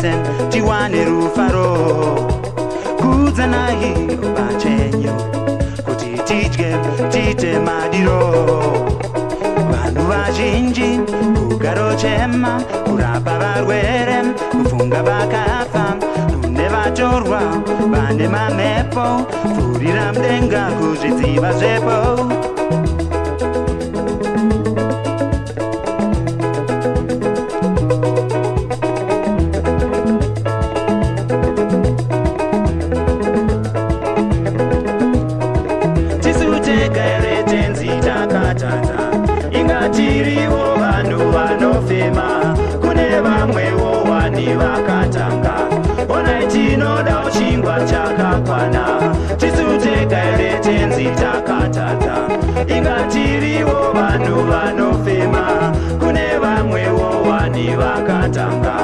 listen tiwane rufaro kudzanai bachenyu kuti tidye tite madiro vanhu vazhinji kugaro chema kurapa varwere kufunga vakafa kune vatorwa vane mamepo pfurira mudenga kuzvidziva zvepo tiriwo vanhu vanofema kune vamwewo wani vakatanga onai tinoda chingwa chakakwana tisuteka here tenzi takatadza inga tiriwo vanhu vanofema kune vamwewo wani vakatanga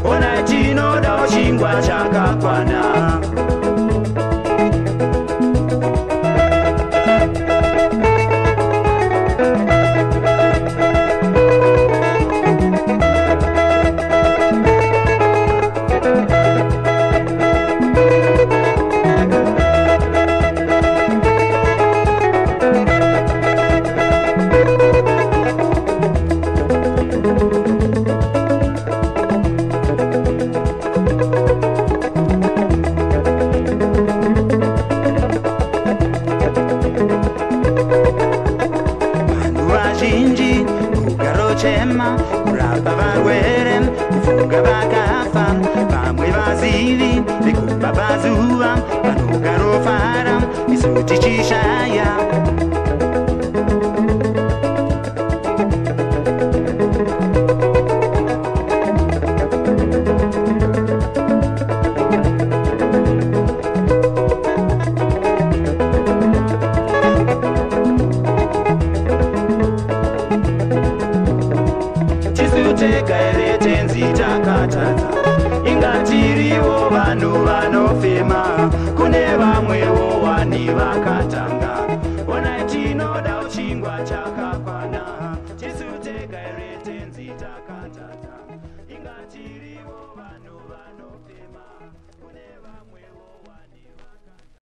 onai tinoda chingwa chakakwana chema kurapa varwere kufunga vakafa vamwe vazivi vekubabazuva vanogarofara isu tichishaya tega here tenzi takatadza inga tiriwo vanhu vanofema kune vamwewo wani vakatanga